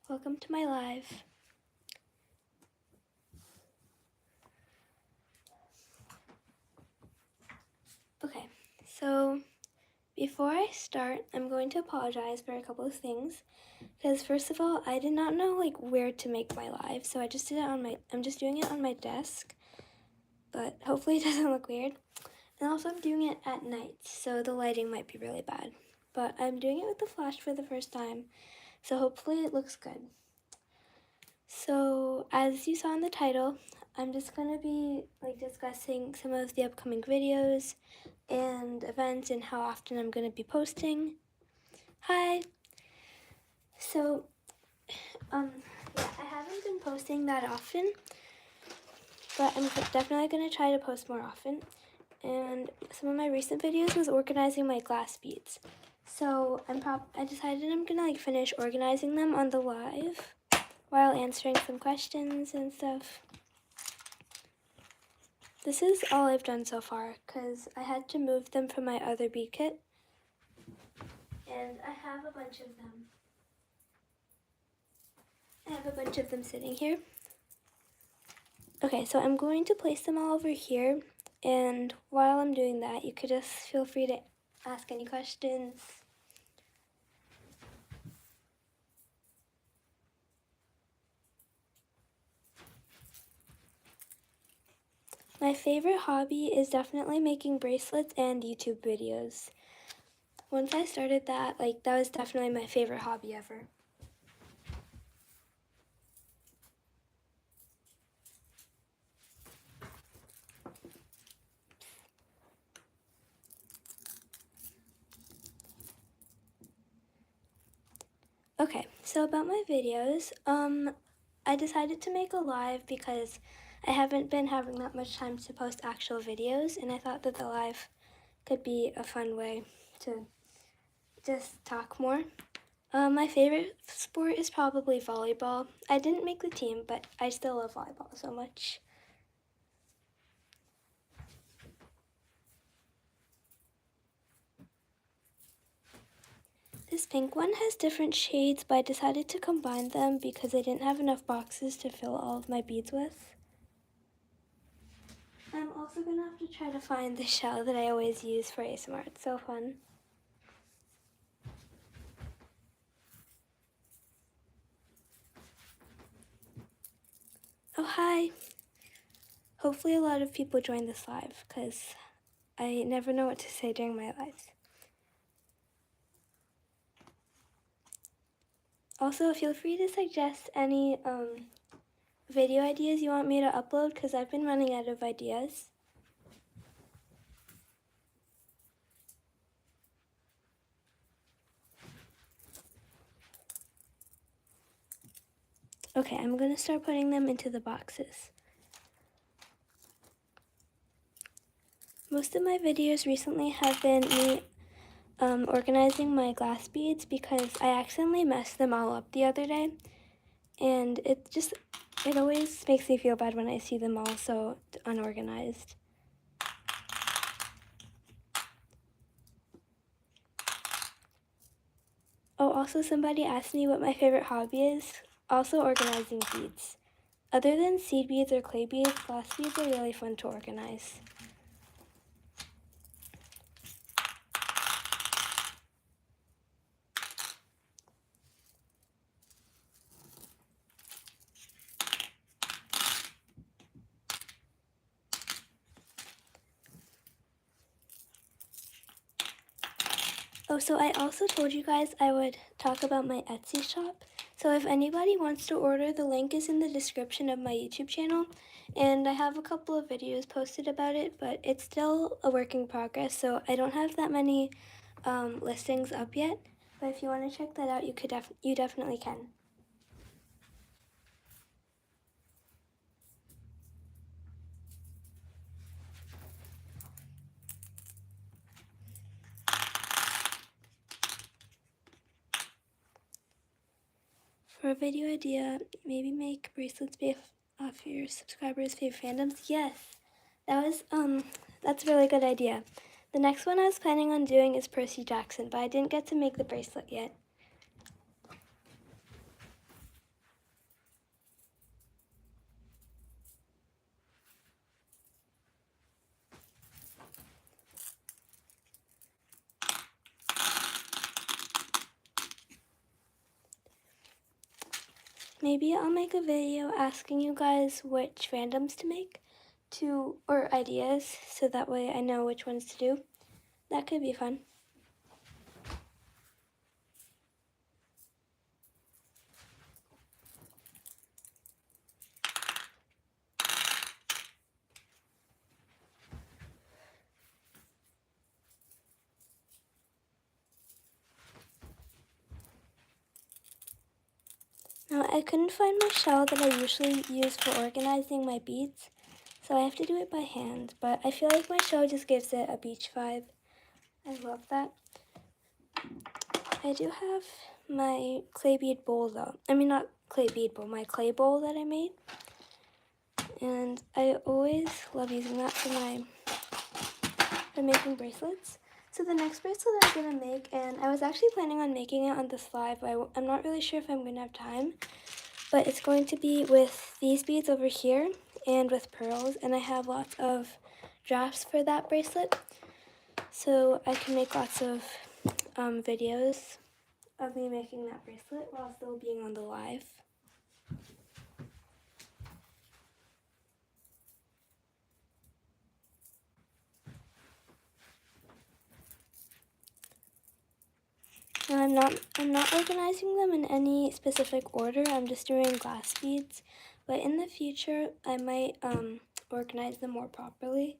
Welcome to my live. Okay, so before I start, I'm going to apologize for a couple of things. Because first of all, I did not know where to make my live, so I just did it I'm just doing it on my desk. But hopefully it doesn't look weird. And also I'm doing it at night, so the lighting might be really bad. But I'm doing it with the flash for the first time, so hopefully it looks good. So as you saw in the title, I'm just going to be discussing some of the upcoming videos and events and how often I'm going to be posting. Hi! So, yeah, I haven't been posting that often, but I'm definitely going to try to post more often. And some of my recent videos was organizing my glass beads. So I decided I'm gonna finish organizing them on the live while answering some questions and stuff. This is all I've done so far because I had to move them from my other bead kit, and I have a bunch of them. I have a bunch of them sitting here. Okay, so I'm going to place them all over here, and while I'm doing that, you could just feel free to ask any questions. My favorite hobby is definitely making bracelets and YouTube videos. Once I started that, that was definitely my favorite hobby ever. Okay, so about my videos, I decided to make a live because I haven't been having that much time to post actual videos, and I thought that the live could be a fun way to just talk more. My favorite sport is probably volleyball. I didn't make the team, but I still love volleyball so much. This pink one has different shades, but I decided to combine them because I didn't have enough boxes to fill all of my beads with. I'm also going to have to try to find the shell that I always use for ASMR. It's so fun. Oh, hi! Hopefully a lot of people join this live because I never know what to say during my lives. Also, feel free to suggest any video ideas you want me to upload because I've been running out of ideas. Okay, I'm going to start putting them into the boxes. Most of my videos recently have been me organizing my glass beads because I accidentally messed them all up the other day, and it always makes me feel bad when I see them all so unorganized. Oh, also somebody asked me what my favorite hobby is. Also organizing beads. Other than seed beads or clay beads, glass beads are really fun to organize. Oh, so I also told you guys I would talk about my Etsy shop. So if anybody wants to order, the link is in the description of my YouTube channel. And I have a couple of videos posted about it, but it's still a work in progress, so I don't have that many listings up yet. But if you want to check that out, you definitely can. For a video idea, maybe make bracelets based off your subscribers' favorite fandoms. Yes, that's a really good idea. The next one I was planning on doing is Percy Jackson, but I didn't get to make the bracelet yet. maybe I'll make a video asking you guys which randoms to make or ideas, so that way I know which ones to do. That could be fun. Now, I couldn't find my shell that I usually use for organizing my beads, so I have to do it by hand, but I feel like my shell just gives it a beach vibe. I love that. I do have my clay bead bowl though. I mean, not clay bead bowl, my clay bowl that I made. And I always love using that for making bracelets. So the next bracelet I'm going to make, and I was actually planning on making it on this live, but I'm not really sure if I'm going to have time. But it's going to be with these beads over here and with pearls, and I have lots of drafts for that bracelet. So I can make lots of videos of me making that bracelet while still being on the live. Now I'm not organizing them in any specific order. I'm just doing glass beads, but in the future I might organize them more properly.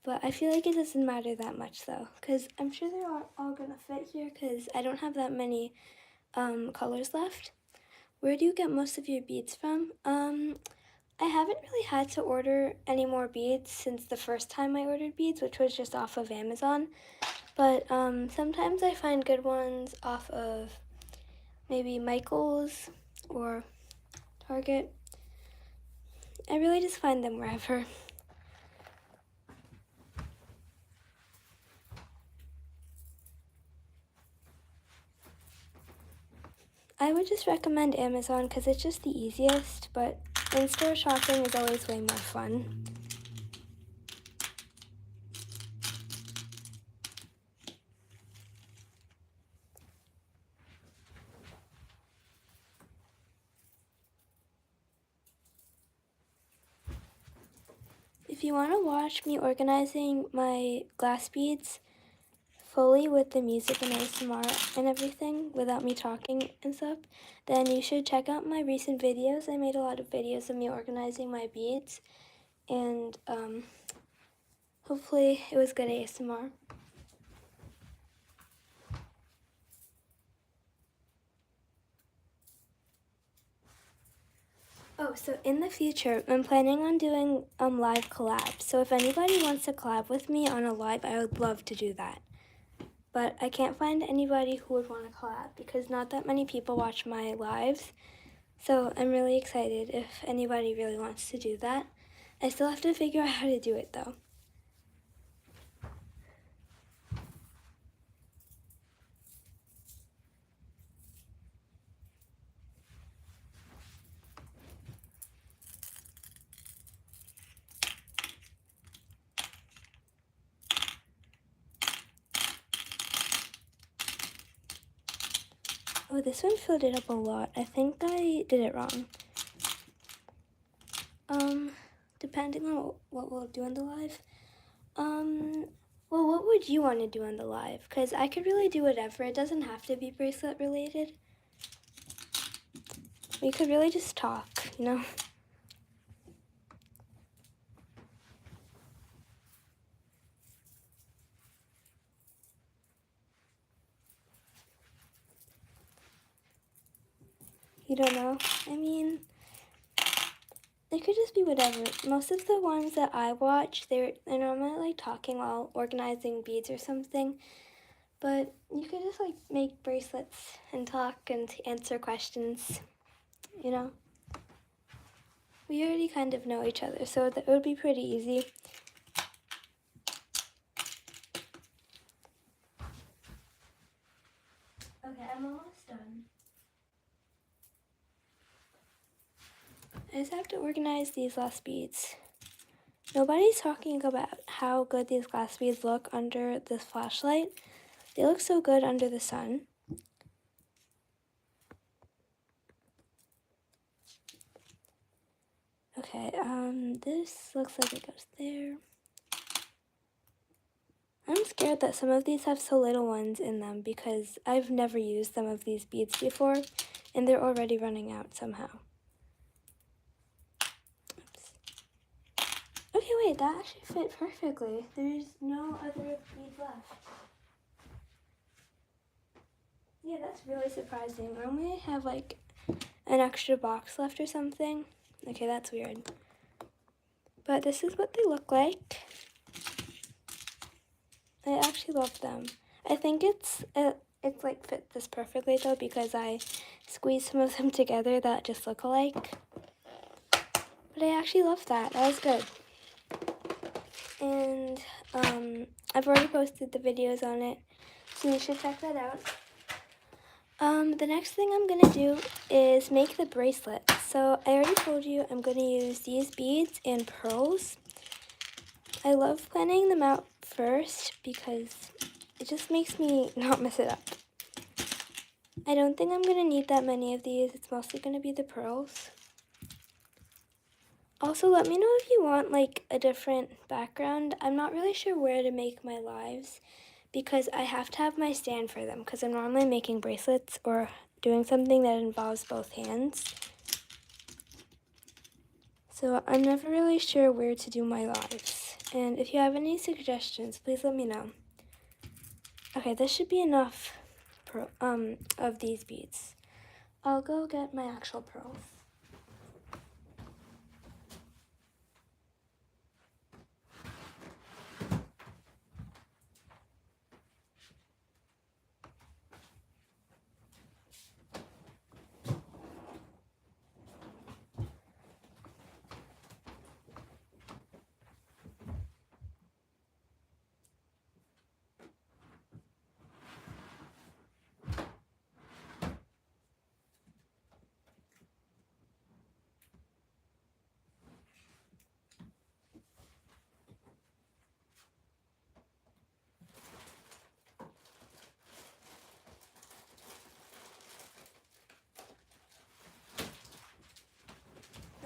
But I feel like it doesn't matter that much though, because I'm sure they're all gonna fit here because I don't have that many colors left. Where do you get most of your beads from? I haven't really had to order any more beads since the first time I ordered beads, which was just off of Amazon. But sometimes I find good ones off of maybe Michael's or Target. I really just find them wherever. I would just recommend Amazon because it's just the easiest, but in-store shopping is always way more fun. If you want to watch me organizing my glass beads fully with the music and ASMR and everything without me talking and stuff, then you should check out my recent videos. I made a lot of videos of me organizing my beads, and hopefully it was good ASMR. Oh, so in the future, I'm planning on doing live collabs. So if anybody wants to collab with me on a live, I would love to do that. But I can't find anybody who would want to collab because not that many people watch my lives. So I'm really excited if anybody really wants to do that. I still have to figure out how to do it though. Oh, this one filled it up a lot. I think I did it wrong. Depending on what we'll do on the live. Well, what would you want to do on the live? Because I could really do whatever. It doesn't have to be bracelet related. We could really just talk, you know? You don't know? I mean, it could just be whatever. Most of the ones that I watch, they're normally like talking while organizing beads or something. But you could just like make bracelets and talk and answer questions, you know? We already kind of know each other, so that would be pretty easy. Okay, I'm almost done. I just have to organize these last beads. Nobody's talking about how good these glass beads look under this flashlight. They look so good under the sun. Okay, this looks like it goes there. I'm scared that some of these have so little ones in them because I've never used some of these beads before and they're already running out somehow. Oops. Okay, wait, that actually fit perfectly. There's no other beads left. Yeah, that's really surprising. Normally I have like an extra box left or something. Okay, that's weird. But this is what they look like. I actually love them. I think it's like fit this perfectly though because I squeezed some of them together that just look alike. But I actually love that. That was good. And I've already posted the videos on it, so you should check that out. The next thing I'm gonna do is make the bracelet. So I already told you I'm gonna use these beads and pearls. I love planning them out first because it just makes me not mess it up. I don't think I'm gonna need that many of these. It's mostly gonna be the pearls. Also, let me know if you want like a different background. I'm not really sure where to make my lives because I have to have my stand for them because I'm normally making bracelets or doing something that involves both hands. So I'm never really sure where to do my lives. And if you have any suggestions, please let me know. Okay, this should be enough of these beads. I'll go get my actual pearls.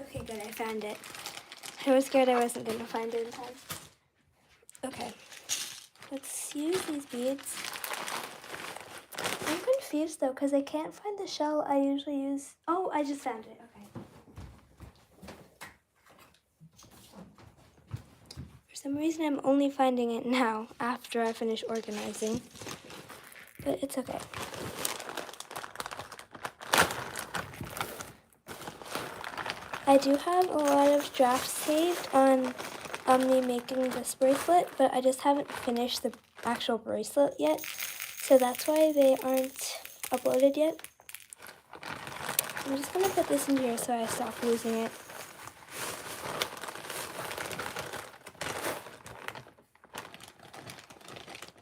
Okay, good, I found it. I was scared I wasn't going to find it in time. Okay, let's use these beads. I'm confused though, because I can't find the shell I usually use. Oh, I just found it, okay. For some reason, I'm only finding it now, after I finish organizing. But it's okay. I do have a lot of drafts saved on me making this bracelet, but I just haven't finished the actual bracelet yet, so that's why they aren't uploaded yet. I'm just going to put this in here so I stop losing it.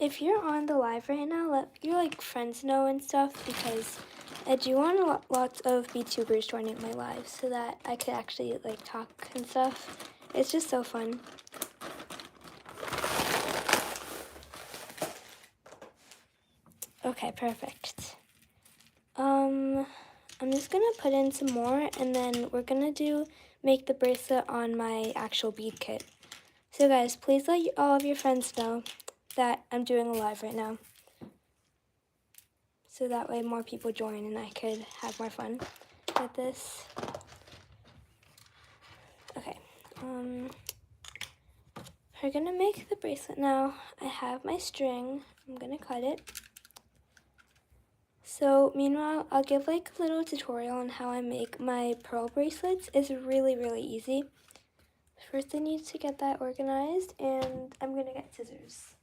If you're on the live right now, let your like friends know and stuff because I do want lots of VTubers joining my live so that I could actually like talk and stuff. It's just so fun. Okay, perfect. I'm just gonna put in some more and then we're gonna make the bracelet on my actual bead kit. So guys, please let all of your friends know that I'm doing a live right now. So that way more people join and I could have more fun with this. Okay, we're gonna make the bracelet now. I have my string, I'm gonna cut it. So meanwhile, I'll give like a little tutorial on how I make my pearl bracelets. It's really, really easy. First I need to get that organized and I'm gonna get scissors.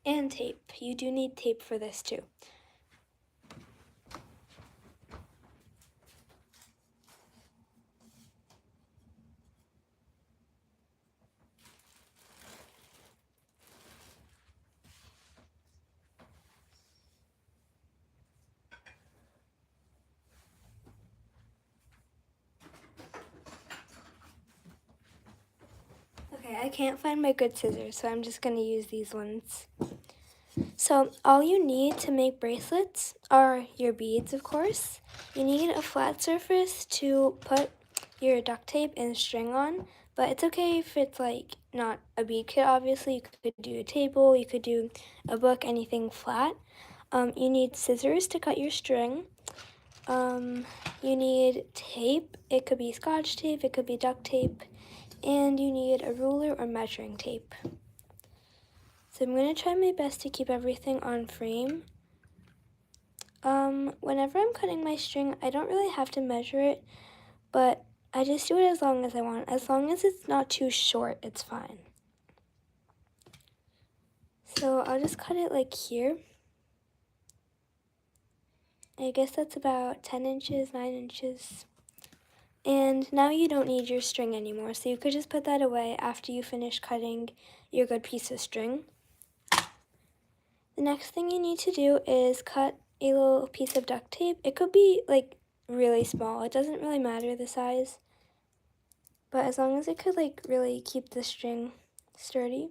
And tape. You do need tape for this too. Okay, I can't find my good scissors, so I'm just gonna use these ones. So all you need to make bracelets are your beads, of course. You need a flat surface to put your duct tape and string on, but it's okay if it's like not a bead kit. Obviously, you could do a table, you could do a book, anything flat. You need scissors to cut your string. You need tape. It could be Scotch tape, it could be duct tape, and you need a ruler or measuring tape. So I'm going to try my best to keep everything on frame. Whenever I'm cutting my string, I don't really have to measure it, but I just do it as long as I want. As long as it's not too short, it's fine. So I'll just cut it like here. I guess that's about 10 inches, 9 inches. And now you don't need your string anymore, so you could just put that away after you finish cutting your good piece of string. The next thing you need to do is cut a little piece of duct tape. It could be like really small. It doesn't really matter the size. But as long as it could like really keep the string sturdy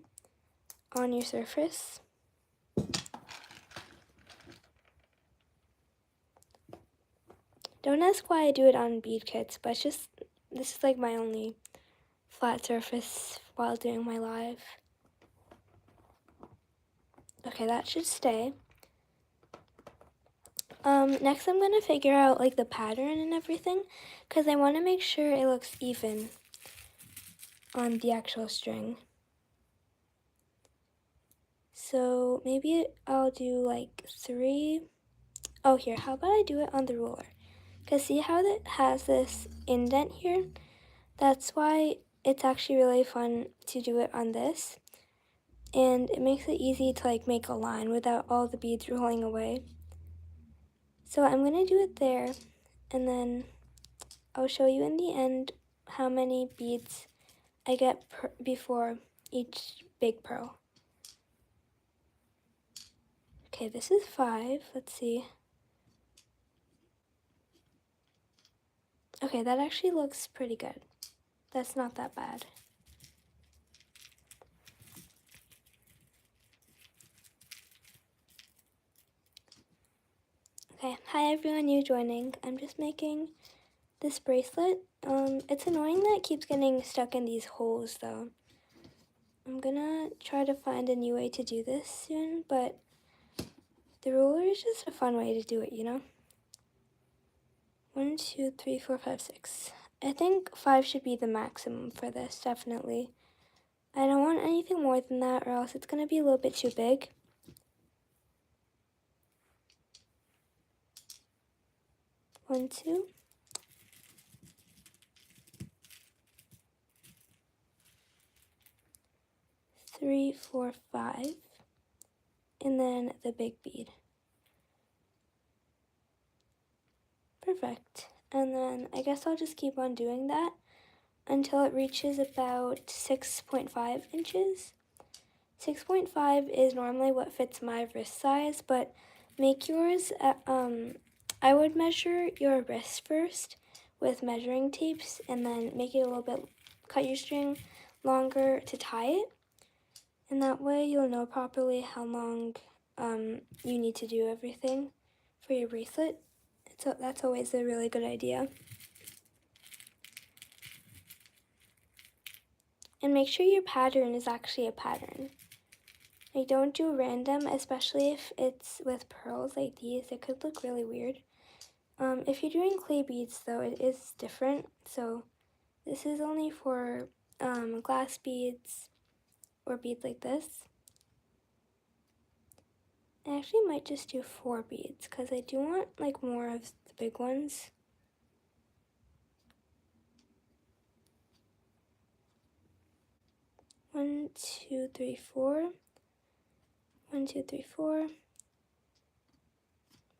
on your surface. Don't ask why I do it on bead kits, but it's just, this is like my only flat surface while doing my live. Okay, that should stay. Next I'm going to figure out like the pattern and everything, because I want to make sure it looks even on the actual string. So maybe I'll do like 3. Oh, here, how about I do it on the ruler? Because see how it has this indent here? That's why it's actually really fun to do it on this. And it makes it easy to like make a line without all the beads rolling away. So I'm going to do it there, and then I'll show you in the end how many beads I get before each big pearl. Okay, this is 5. Let's see. Okay, that actually looks pretty good. That's not that bad. Okay, hi everyone new joining. I'm just making this bracelet. It's annoying that it keeps getting stuck in these holes though. I'm gonna try to find a new way to do this soon, but the ruler is just a fun way to do it, you know? 1, 2, 3, 4, 5, 6. I think 5 should be the maximum for this, definitely. I don't want anything more than that, or else it's gonna be a little bit too big. 1, 2. 3, 4, 5. And then the big bead. Perfect. And then I guess I'll just keep on doing that until it reaches about 6.5 inches. 6.5 is normally what fits my wrist size, but make yours, I would measure your wrist first with measuring tapes and then make it a little bit, cut your string longer to tie it. And that way you'll know properly how long you need to do everything for your bracelet. So that's always a really good idea. And make sure your pattern is actually a pattern. Like, don't do random, especially if it's with pearls like these. It could look really weird. If you're doing clay beads, though, it is different. So this is only for glass beads or beads like this. I actually might just do 4 beads because I do want like more of the big ones. One, two, three, 4. 1, 2, 3, 4.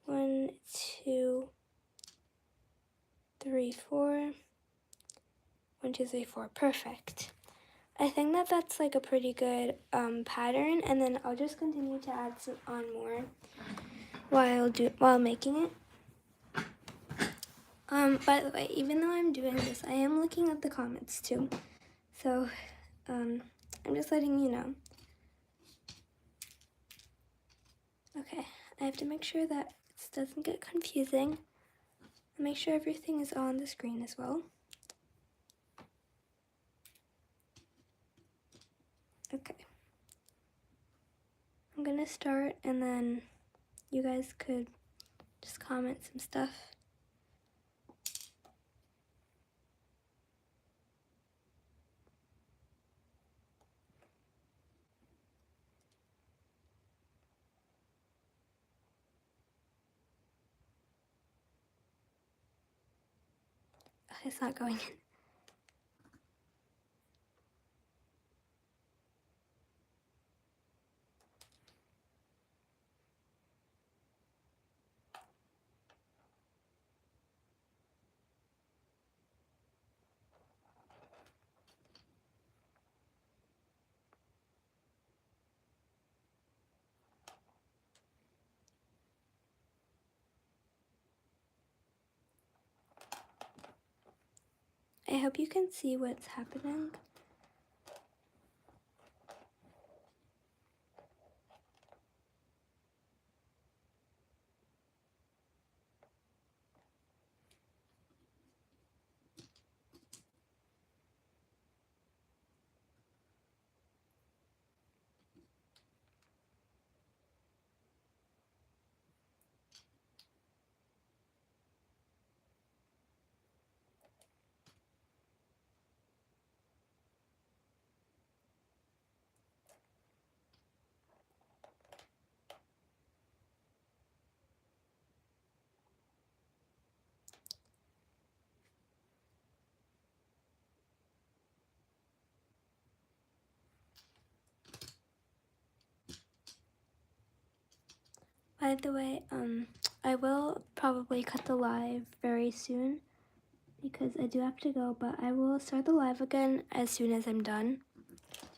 1, 2, 3, 4. 1, 2, 3, 4. Perfect. I think that that's like a pretty good pattern, and then I'll just continue to add some on more while making it. By the way, even though I'm doing this, I am looking at the comments too. So I'm just letting you know. Okay, I have to make sure that it doesn't get confusing. Make sure everything is on the screen as well. Okay. I'm gonna start and then you guys could just comment some stuff. It's not going in. I hope you can see what's happening. By the way, I will probably cut the live very soon because I do have to go, but I will start the live again as soon as I'm done.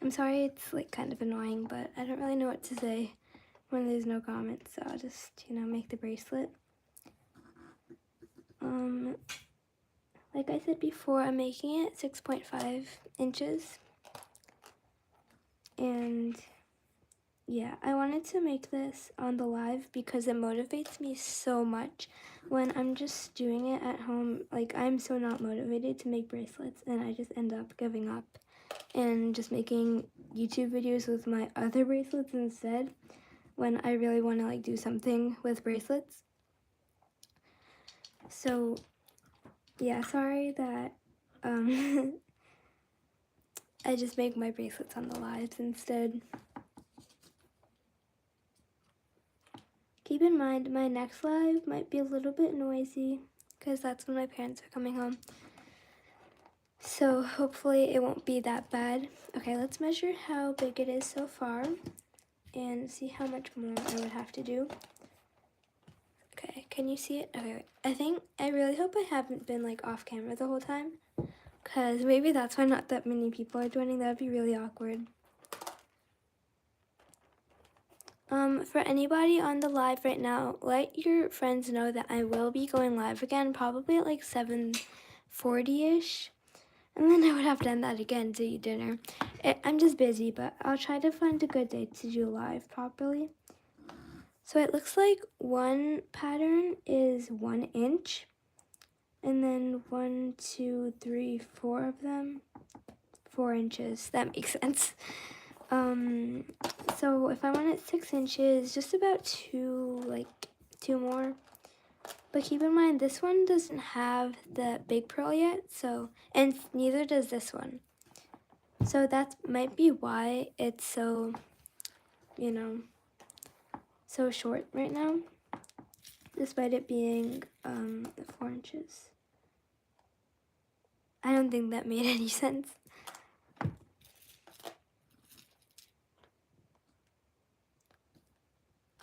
I'm sorry it's like kind of annoying, but I don't really know what to say when there's no comments, so I'll just, make the bracelet. Like I said before, I'm making it 6.5 inches. And yeah, I wanted to make this on the live because it motivates me so much when I'm just doing it at home. Like, I'm so not motivated to make bracelets, and I just end up giving up and just making YouTube videos with my other bracelets instead when I really want to like do something with bracelets. So yeah, sorry that I just make my bracelets on the lives instead. Keep in mind, my next live might be a little bit noisy because that's when my parents are coming home. So hopefully it won't be that bad. Okay, let's measure how big it is so far and see how much more I would have to do. Okay, can you see it? Okay, wait. I really hope I haven't been like off camera the whole time because maybe that's why not that many people are joining. That would be really awkward. For anybody on the live right now, let your friends know that I will be going live again, probably at like 7:40ish, and then I would have to end that again to eat dinner. I'm just busy, but I'll try to find a good day to do live properly. So it looks like one pattern is 1 inch, and then 1, 2, 3, 4 of them, 4 inches. That makes sense. So if I want it 6 inches, just about two more. But keep in mind, this one doesn't have the big pearl yet, and neither does this one. So that might be why it's so, so short right now, despite it being 4 inches. I don't think that made any sense.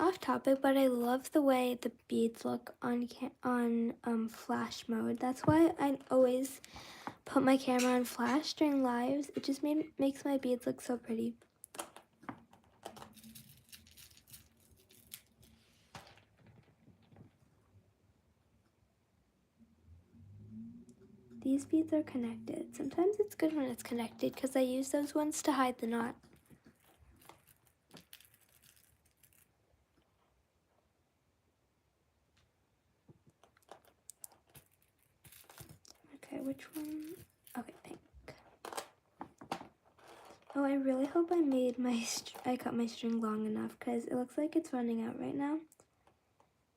Off topic, but I love the way the beads look on flash mode. That's why I always put my camera on flash during lives. It just makes my beads look so pretty. These beads are connected. Sometimes it's good when it's connected because I use those ones to hide the knot. Okay, which one? Okay, pink. Oh, I really hope I cut my string long enough because it looks like it's running out right now.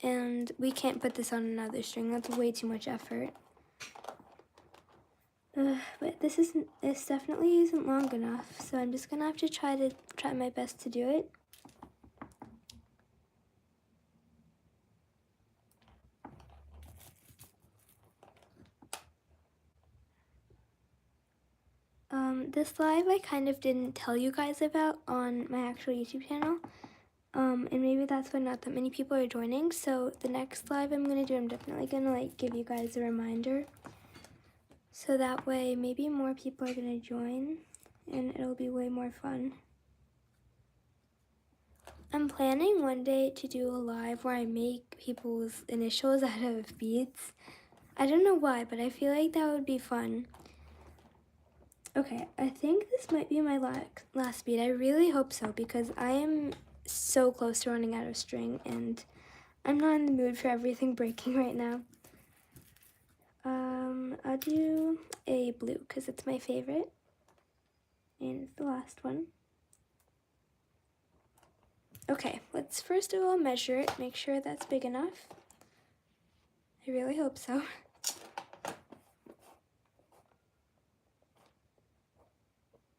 And we can't put this on another string. That's way too much effort. But this definitely isn't long enough. So I'm just gonna have to try my best to do it. This live I kind of didn't tell you guys about on my actual YouTube channel. And maybe that's why not that many people are joining. So the next live I'm gonna do, I'm definitely gonna like give you guys a reminder. So that way maybe more people are gonna join and it'll be way more fun. I'm planning one day to do a live where I make people's initials out of beads. I don't know why, but I feel like that would be fun. Okay, I think this might be my last bead. I really hope so because I am so close to running out of string and I'm not in the mood for everything breaking right now. I'll do a blue because it's my favorite and it's the last one. Okay, let's first of all measure it, make sure that's big enough. I really hope so.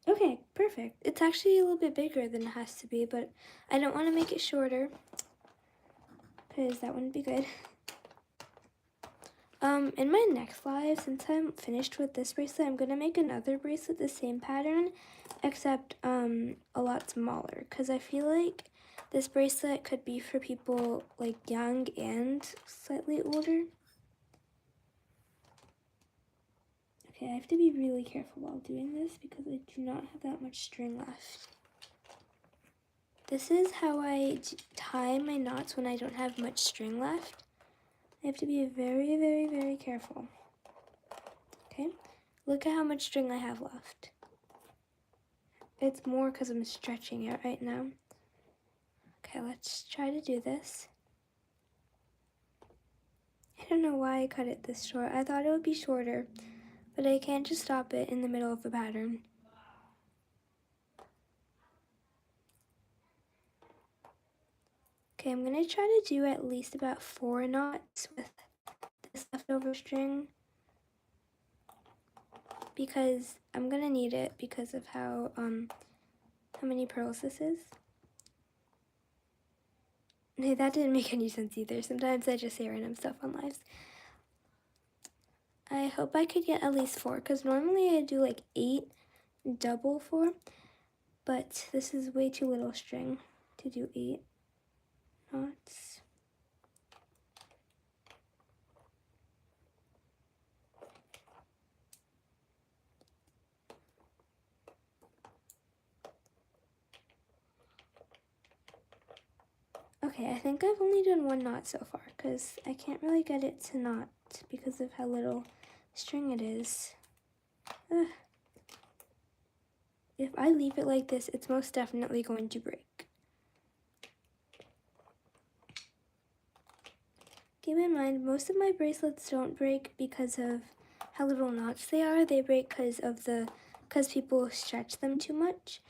Okay, perfect. It's actually a little bit bigger than it has to be, but I don't want to make it shorter because that wouldn't be good. In my next live, since I'm finished with this bracelet, I'm gonna make another bracelet the same pattern, except a lot smaller, because I feel like this bracelet could be for people like young and slightly older. Okay, I have to be really careful while doing this because I do not have that much string left. This is how I tie my knots when I don't have much string left. I have to be very, very, very careful. Okay, look at how much string I have left. It's more because I'm stretching it right now. Okay, let's try to do this. I don't know why I cut it this short. I thought it would be shorter, but I can't just stop it in the middle of the pattern. Okay, I'm gonna try to do at least about 4 knots with this leftover string because I'm gonna need it because of how many pearls this is. Hey, that didn't make any sense either. Sometimes I just say random stuff on lives. I hope I could get at least 4 because normally I do like 8 double 4, but this is way too little string to do 8 knots. Okay, I think I've only done 1 knot so far because I can't really get it to knot because of how little string it is. Ugh. If I leave it like this, it's most definitely going to break. Keep in mind, most of my bracelets don't break because of how little knots they are. They break because people stretch them too much.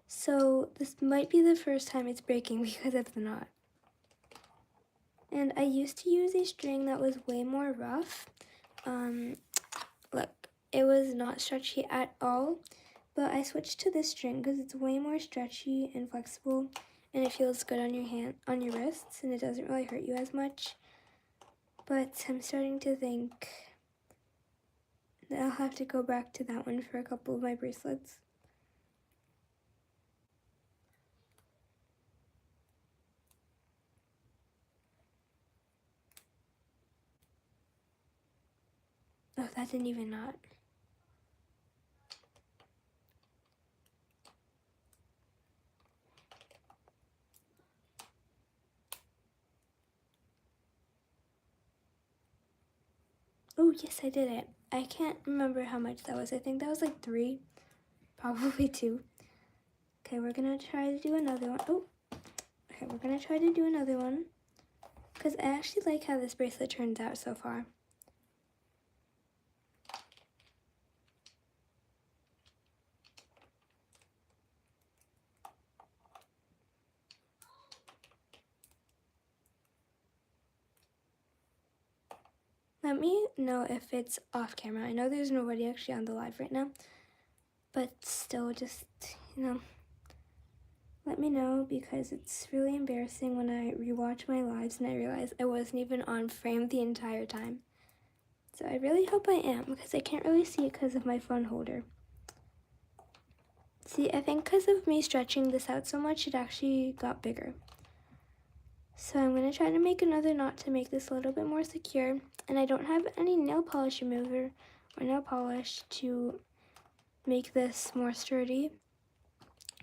So this might be the first time it's breaking because of the knot. And I used to use a string that was way more rough. Look, it was not stretchy at all, but I switched to this string because it's way more stretchy and flexible, and it feels good on your wrists, and it doesn't really hurt you as much. But I'm starting to think that I'll have to go back to that one for a couple of my bracelets. Oh, that didn't even knot. Oh, yes, I did it. I can't remember how much that was. I think that was like 3, probably 2. Okay, we're gonna try to do another one. Oh, okay, we're gonna try to do another one because I actually like how this bracelet turns out so far. Let me know if it's off camera. I know there's nobody actually on the live right now, but still, just, let me know, because it's really embarrassing when I rewatch my lives and I realize I wasn't even on frame the entire time. So I really hope I am, because I can't really see it because of my phone holder. See, I think because of me stretching this out so much, it actually got bigger. So I'm going to try to make another knot to make this a little bit more secure. And I don't have any nail polish remover or nail polish to make this more sturdy.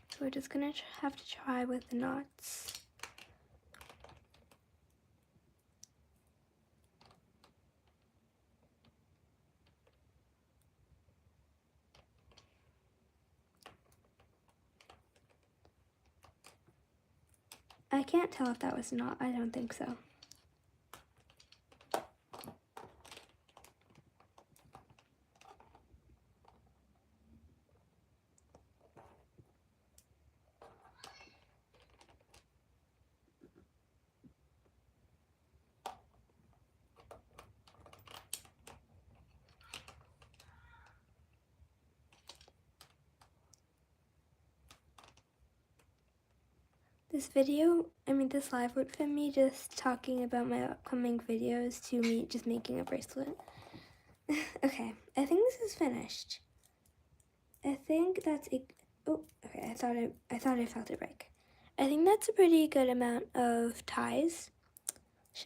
So we're just going to have to try with the knots. I can't tell if that was a knot. I don't think so. This live went from me just talking about my upcoming videos to me just making a bracelet. Okay, I think this is finished. I think that's it. Oh, okay, I thought I felt it break. I think that's a pretty good amount of ties.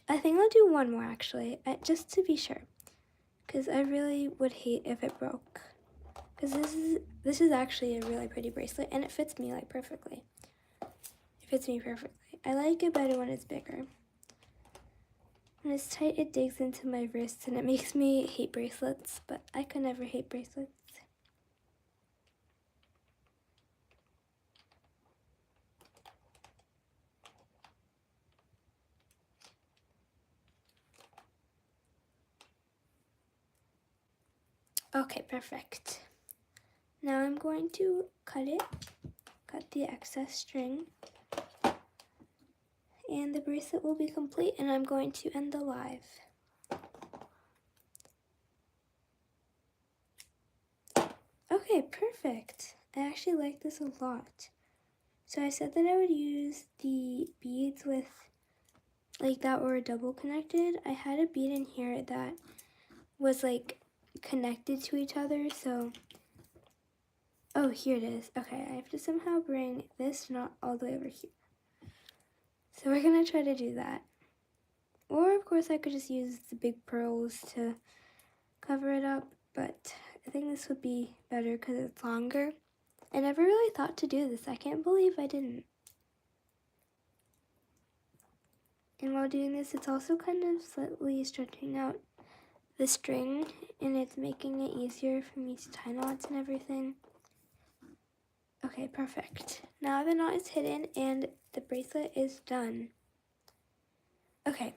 I think I'll do one more actually, just to be sure, because I really would hate if it broke. Because this is actually a really pretty bracelet, and it fits me like perfectly. It fits me perfectly. I like it better when it's bigger. When it's tight, it digs into my wrist, and it makes me hate bracelets, but I could never hate bracelets. Okay, perfect. Now I'm going to cut the excess string, and the bracelet will be complete, and I'm going to end the live. Okay, perfect. I actually like this a lot. So I said that I would use the beads with like that were double connected. I had a bead in here that was like connected to each other, so oh, here it is. Okay, I have to somehow bring this knot all the way over here. So we're gonna try to do that. Or of course I could just use the big pearls to cover it up, but I think this would be better because it's longer. I never really thought to do this. I can't believe I didn't. And while doing this, it's also kind of slightly stretching out the string, and it's making it easier for me to tie knots and everything. Okay, perfect. Now the knot is hidden and the bracelet is done. Okay,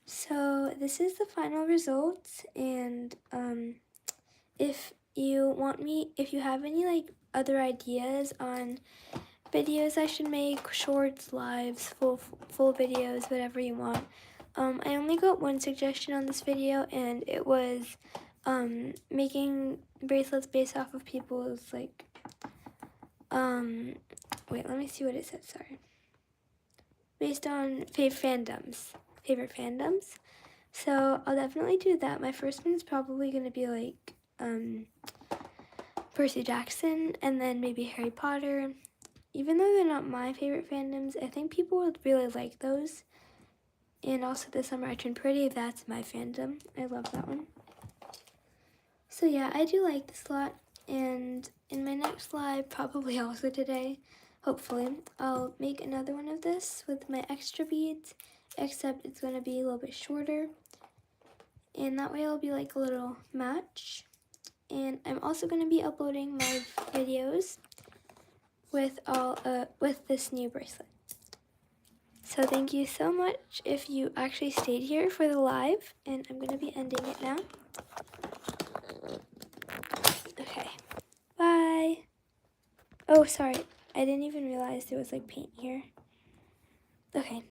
so this is the final result, and if you have any like other ideas on videos I should make, shorts, lives, full videos, whatever you want. I only got one suggestion on this video, and it was making bracelets based off of people's like wait, let me see what it said, sorry. Based on favorite fandoms. So I'll definitely do that. My first one's probably gonna be like Percy Jackson, and then maybe Harry Potter. Even though they're not my favorite fandoms, I think people would really like those. And also The Summer I Turned Pretty, that's my fandom. I love that one. So yeah, I do like this a lot. And in my next live, probably also today, hopefully, I'll make another one of this with my extra beads, except it's going to be a little bit shorter. And that way it'll be like a little match. And I'm also going to be uploading my videos with this new bracelet. So thank you so much if you actually stayed here for the live, and I'm going to be ending it now. Okay, bye. Oh, sorry, I didn't even realize there was like paint here. Okay.